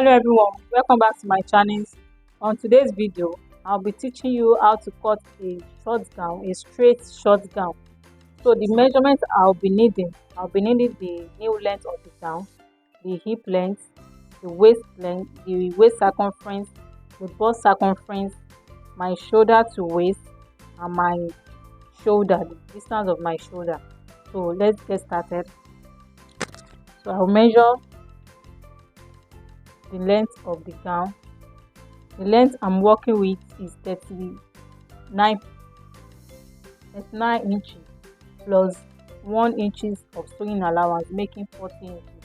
Hello everyone, welcome back to my channel. On today's video, I'll be teaching you how to cut a short gown, a straight short gown. So the measurements I'll be needing the new length of the gown, the hip length, the waist length, the waist circumference, the bust circumference, my shoulder to waist, and my shoulder, the distance of my shoulder. So let's get started. So I'll measure the length of the gown. The length I'm working with is 39 inches plus 1 inches of sewing allowance, making 40 inches.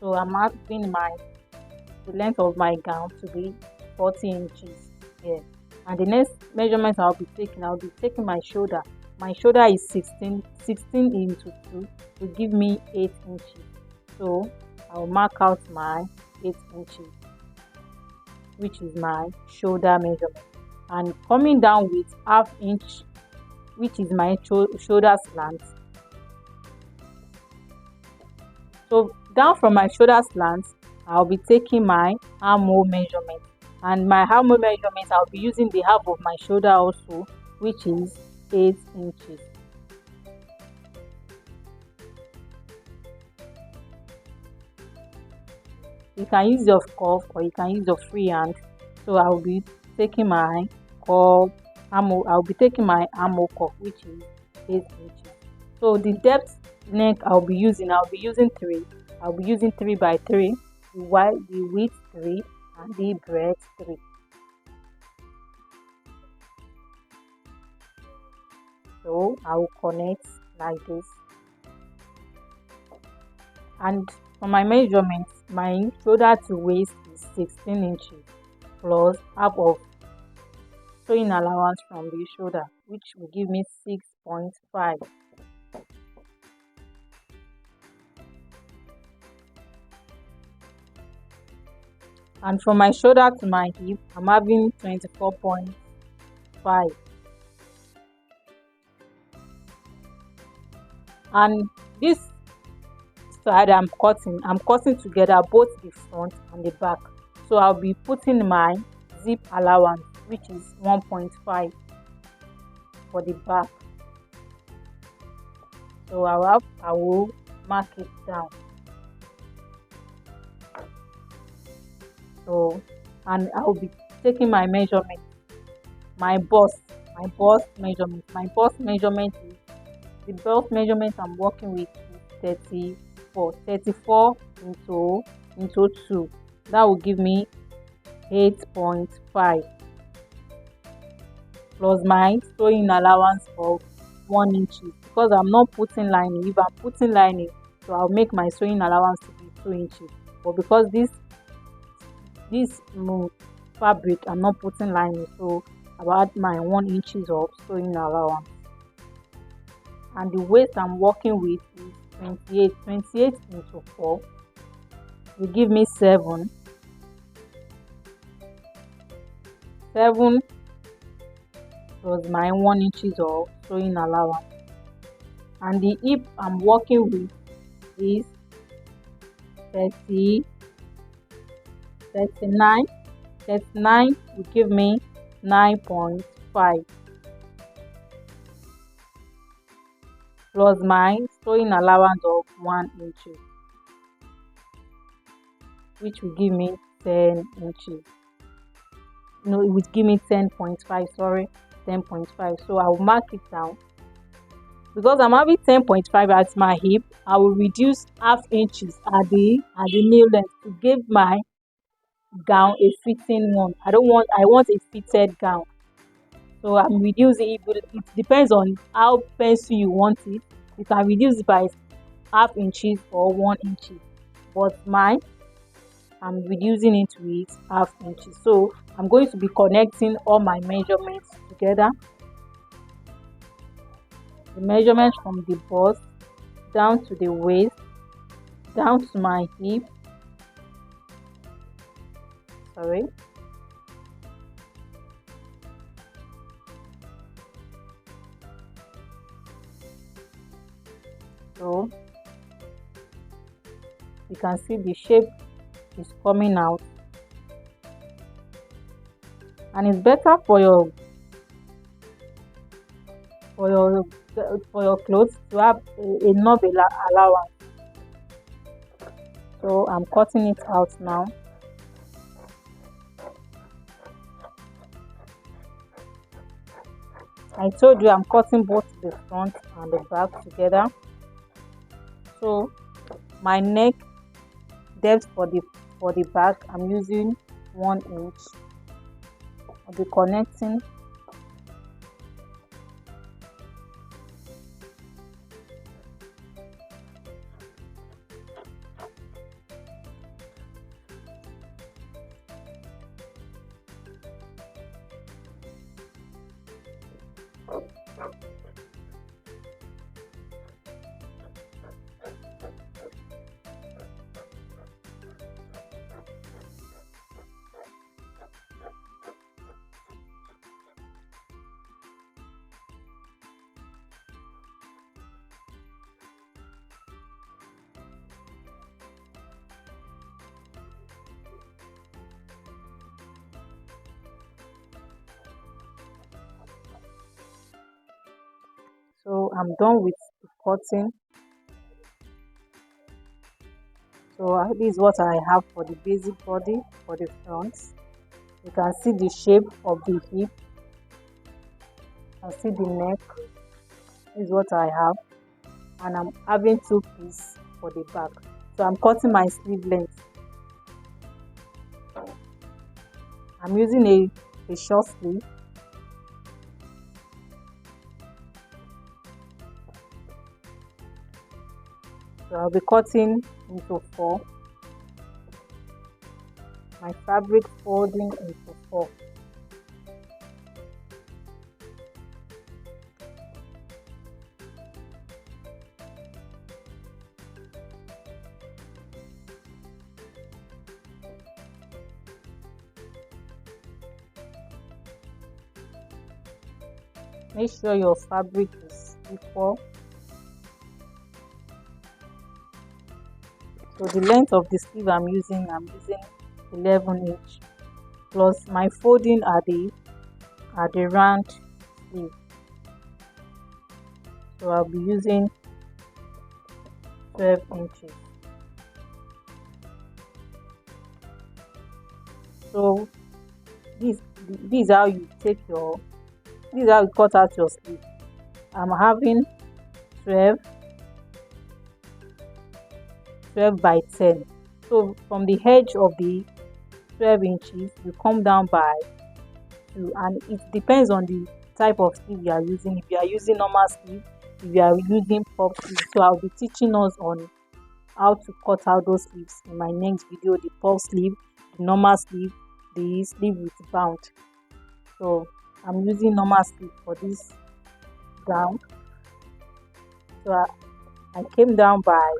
So I'm marking the length of my gown to be 40 inches here. And the next measurement I'll be taking my shoulder. My shoulder is 16 into 2 to give me 8 inches. So I'll mark out my 8 inches, which is my shoulder measurement, and coming down with ½ inch, which is my shoulder slant. So down from my shoulder slant, I'll be taking my armhole measurement, and my armhole measurement I'll be using the half of my shoulder also, which is 8 inches. You can use your cuff or you can use your free hand. So I'll be taking my armhole cuff, which is 8 inches. So the depth neck I'll be using 3. I'll be using 3 by 3, the width 3, and the breadth 3. So I will connect like this. And for my measurements, my shoulder to waist is 16 inches plus half of sewing allowance from the shoulder, which will give me 6.5. And from my shoulder to my hip, I'm having 24.5. And this side I'm cutting together both the front and the back. So I'll be putting my zip allowance, which is 1.5 for the back. So I will mark it down. So, and I will be taking my measurement, my bust measurement. My bust measurement is, the bust measurement I'm working with is 34 into 2. That will give me 8.5 plus my sewing allowance of 1 inch, because I'm not putting lining. If I'm putting lining, so I'll make my sewing allowance to be 2 inches. But because this fabric I'm not putting lining, so I'll add my 1 inches of sewing allowance. And the waist I'm working with is 28 into 4 will give me 7 plus my 1 inches of sewing allowance. And the hip I'm working with is 39 will give me 9.5 plus my sewing allowance of 1 inch, which will give me 10 inches. No, it would give me 10.5, sorry, 10.5. So I will mark it down. Because I'm having 10.5 at my hip, I will reduce ½ inches at the nail length to give my gown a fitting one. I want a fitted gown. So I'm reducing it, but it depends on how pencil you want it. You can reduce it by ½ inches or 1 inch. But mine, I'm reducing it with ½ inches. So I'm going to be connecting all my measurements together. The measurements from the bust down to the waist, down to my hip. So you can see the shape is coming out. and it's better for your for your clothes to have enough allowance. So I'm cutting it out now. I told you I'm cutting both the front and the back together. So my neck depth for the back, I'm using 1 inch. I'll be connecting so I'm done with the cutting. So this is what I have for the basic body for the front. You can see the shape of the hip. You can see the neck. This is what I have, and I'm having 2 pieces for the back. So I'm cutting my sleeve length. I'm using a short sleeve. So I'll be cutting into 4. My fabric folding into 4. Make sure your fabric is equal. So the length of the sleeve I'm using 11 inch plus my folding at the round sleeve. So I'll be using 12 inches. So this is how you cut out your sleeve. I'm having 12 by 10. So from the edge of the 12 inches you come down by 2, and it depends on the type of sleeve you are using. If you are using normal sleeve, if you are using puff sleeve. So I'll be teaching us on how to cut out those sleeves in my next video: the puff sleeve, the normal sleeve, the sleeve with bound. So I'm using normal sleeve for this gown. So I came down by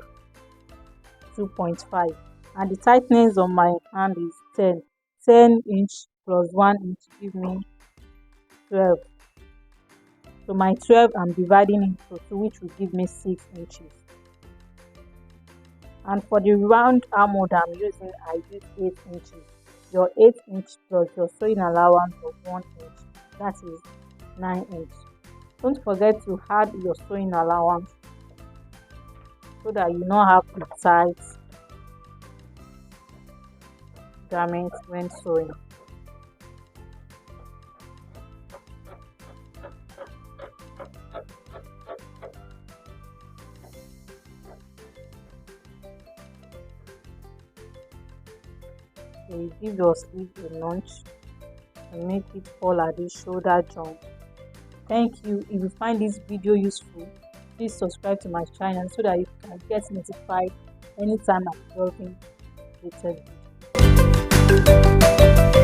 2.5, and the tightness on my hand is 10 inch plus 1 inch give me 12. So my 12 I'm dividing into 2, which will give me 6 inches. And for the round armhole I'm using, I use 8 inches. Your 8 inch plus your sewing allowance of 1 inch, that is 9 inch. Don't forget to add your sewing allowance so that you don't have to tight garment when sewing. So you give your sleeve a notch and make it fall at the shoulder joint. Thank you. If you find this video useful, please subscribe to my channel so that you can get notified anytime I'm uploading latest video.